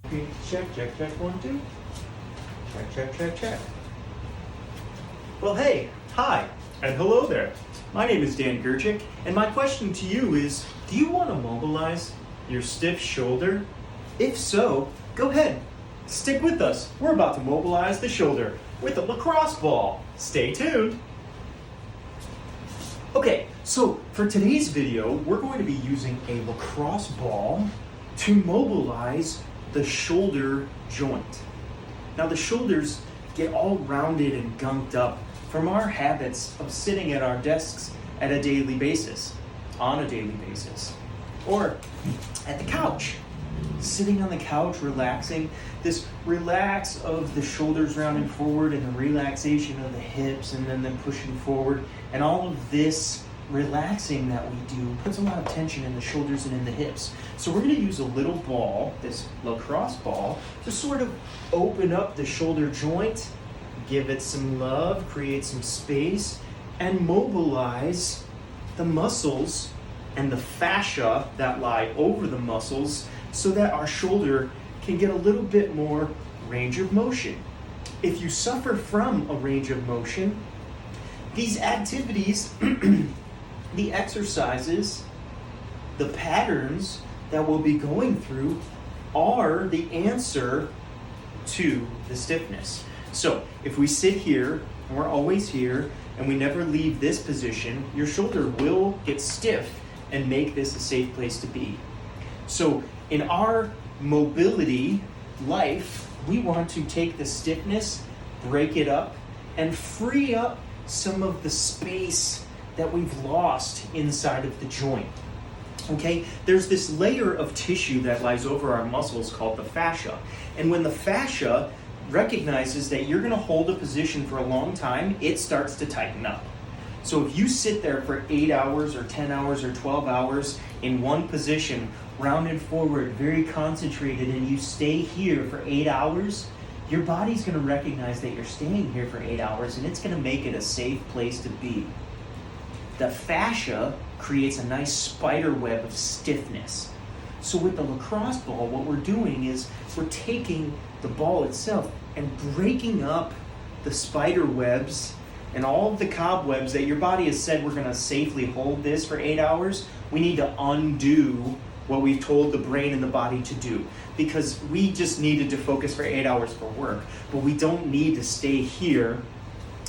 Check, check, check, 1, 2. Check, check, check, check. Well, hey, hi, and hello there. My name is Dan Gerchick, and my question to you is, do you want to mobilize your stiff shoulder? If so, go ahead. Stick with us. We're about to mobilize the shoulder with a lacrosse ball. Stay tuned. Okay, so for today's video, we're going to be using a lacrosse ball to mobilize the shoulder joint. Now the shoulders get all rounded and gunked up from our habits of sitting at our desks at a daily basis, on a daily basis, or at the couch, sitting on the couch, relaxing. This relax of the shoulders rounding forward and the relaxation of the hips and then them pushing forward, and all of this relaxing that we do puts a lot of tension in the shoulders and in the hips. So we're going to use a little ball, this lacrosse ball, to sort of open up the shoulder joint, give it some love, create some space, and mobilize the muscles and the fascia that lie over the muscles so that our shoulder can get a little bit more range of motion. If you suffer from a range of motion, these activities, the exercises, the patterns that we'll be going through are the answer to the stiffness. So if we sit here, and we're always here, and we never leave this position, your shoulder will get stiff and make this a safe place to be. So in our mobility life, we want to take the stiffness, break it up, and free up some of the space that we've lost inside of the joint. Okay, there's this layer of tissue that lies over our muscles called the fascia. And when the fascia recognizes that you're going to hold a position for a long time, it starts to tighten up. So if you sit there for 8 hours or 10 hours or 12 hours in one position, rounded forward, very concentrated, and you stay here for 8 hours, your body's going to recognize that you're staying here for 8 hours, and it's going to make it a safe place to be. The fascia creates a nice spider web of stiffness. So with the lacrosse ball, what we're doing is we're taking the ball itself and breaking up the spider webs and all of the cobwebs that your body has said we're going to safely hold this for 8 hours. We need to undo what we've told the brain and the body to do, because we just needed to focus for 8 hours for work, but we don't need to stay here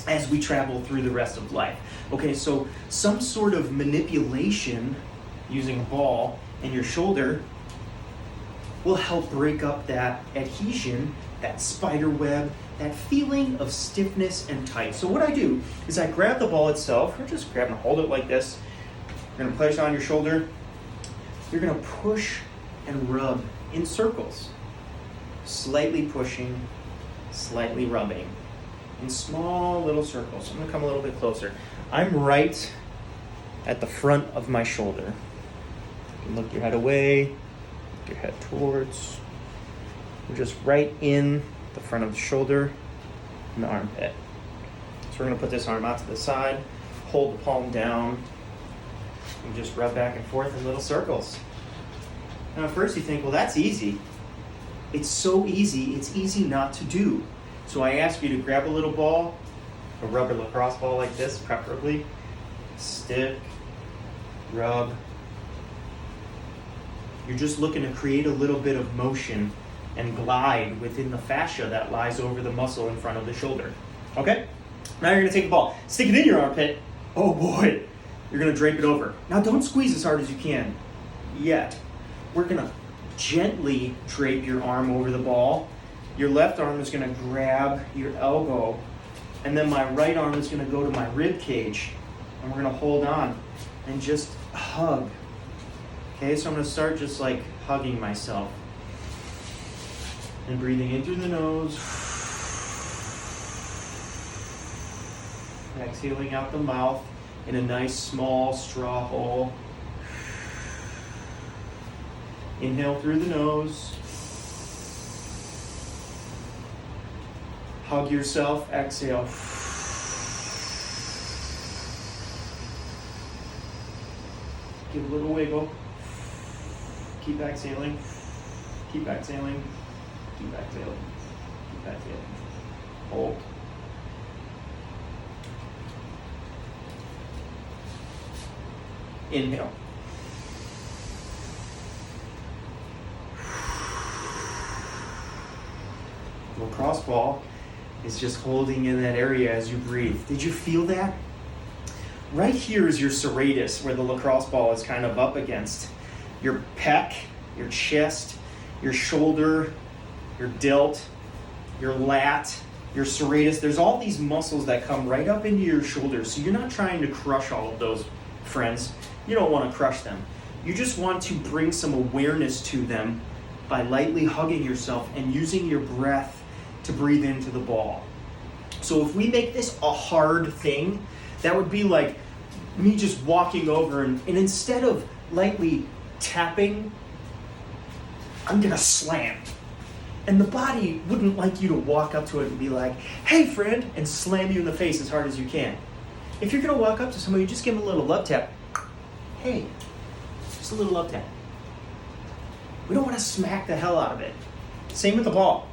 as we travel through the rest of life. Okay, so some sort of manipulation using a ball and your shoulder will help break up that adhesion, that spider web, that feeling of stiffness and tight. So what I do is I grab the ball itself, or just grab and hold it like this. You're gonna place it on your shoulder. You're gonna push and rub in circles, slightly pushing, slightly rubbing, in small little circles. I'm gonna come a little bit closer. I'm right at the front of my shoulder. You can look your head away, look your head towards. We're just right in the front of the shoulder and the armpit. So we're gonna put this arm out to the side, hold the palm down, and just rub back and forth in little circles. Now at first you think, well, that's easy. It's so easy, it's easy not to do. So I ask you to grab a little ball, a rubber lacrosse ball like this, preferably. Stick, rub. You're just looking to create a little bit of motion and glide within the fascia that lies over the muscle in front of the shoulder. Okay? Now you're gonna take the ball, stick it in your armpit. Oh boy, you're gonna drape it over. Now don't squeeze as hard as you can yet. We're gonna gently drape your arm over the ball. Your left arm is gonna grab your elbow, and then my right arm is gonna go to my rib cage, and we're gonna hold on and just hug. Okay, so I'm gonna start just like hugging myself. And breathing in through the nose. Exhaling out the mouth in a nice small straw hole. Inhale through the nose. Hug yourself, exhale. Give a little wiggle. Keep exhaling. Keep exhaling. Deep exhale. Deep exhale. Hold. Inhale. Lacrosse ball is just holding in that area as you breathe. Did you feel that? Right here is your serratus, where the lacrosse ball is kind of up against your pec, your chest, your shoulder, your delt, your lat, your serratus. There's all these muscles that come right up into your shoulders. So you're not trying to crush all of those, friends. You don't want to crush them. You just want to bring some awareness to them by lightly hugging yourself and using your breath to breathe into the ball. So if we make this a hard thing, that would be like me just walking over and instead of lightly tapping, I'm gonna slam. And the body wouldn't like you to walk up to it and be like, hey friend, and slam you in the face as hard as you can. If you're gonna walk up to somebody, just give them a little love tap. Hey, just a little love tap. We don't wanna smack the hell out of it. Same with the ball.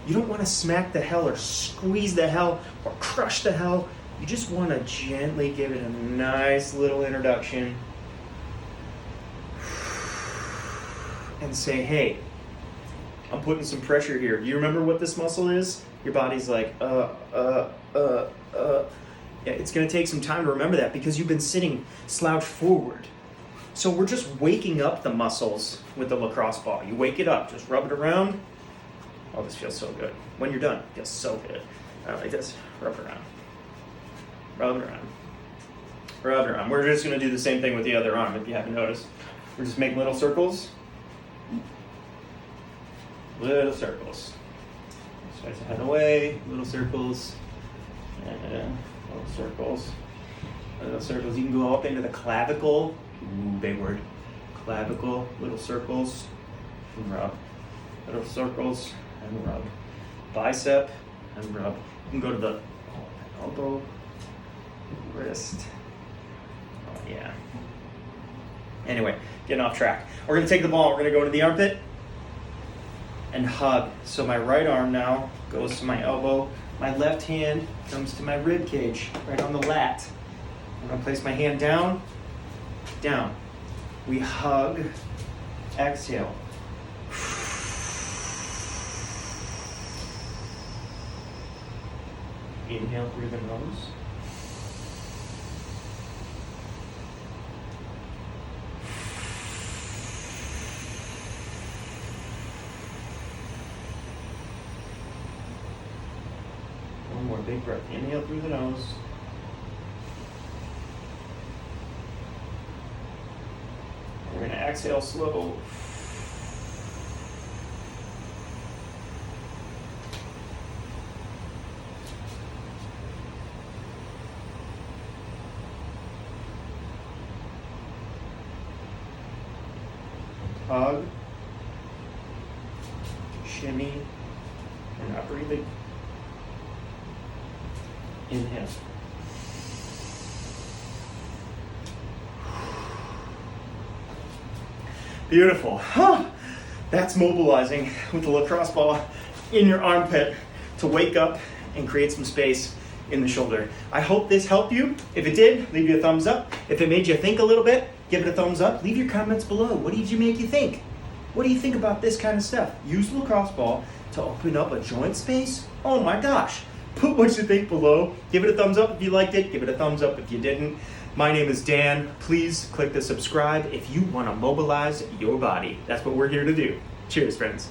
You don't wanna smack the hell or squeeze the hell or crush the hell. You just wanna gently give it a nice little introduction and say, hey, I'm putting some pressure here. Do you remember what this muscle is? Your body's like, Yeah, it's gonna take some time to remember that because you've been sitting slouched forward. So we're just waking up the muscles with the lacrosse ball. You wake it up, just rub it around. Oh, this feels so good. When you're done, it feels so good. Like this, rub it around. Rub it around. Rub it around. We're just gonna do the same thing with the other arm if you haven't noticed. We're just making little circles. Little circles. Start to head away, little circles. And little circles. Little circles. You can go up into the clavicle. Ooh, big word. Clavicle, little circles, and rub. Little circles and rub. Bicep and rub. You can go to the elbow, wrist. Oh yeah. Anyway, getting off track. We're gonna take the ball, we're gonna go to the armpit and hug. So my right arm now goes to my elbow. My left hand comes to my rib cage, right on the lat. I'm gonna place my hand down. Down. We hug. Exhale. Inhale through the nose. One more big breath. Inhale through the nose. We're going to exhale slow. Hug, shimmy, and not breathing. Inhale. Beautiful. Huh. That's mobilizing with the lacrosse ball in your armpit to wake up and create some space in the shoulder. I hope this helped you. If it did, leave you a thumbs up. If it made you think a little bit, give it a thumbs up. Leave your comments below. What did you make you think? What do you think about this kind of stuff? Use the lacrosse ball to open up a joint space? Oh my gosh. Put what you think below. Give it a thumbs up if you liked it. Give it a thumbs up if you didn't. My name is Dan. Please click the subscribe if you want to mobilize your body. That's what we're here to do. Cheers, friends.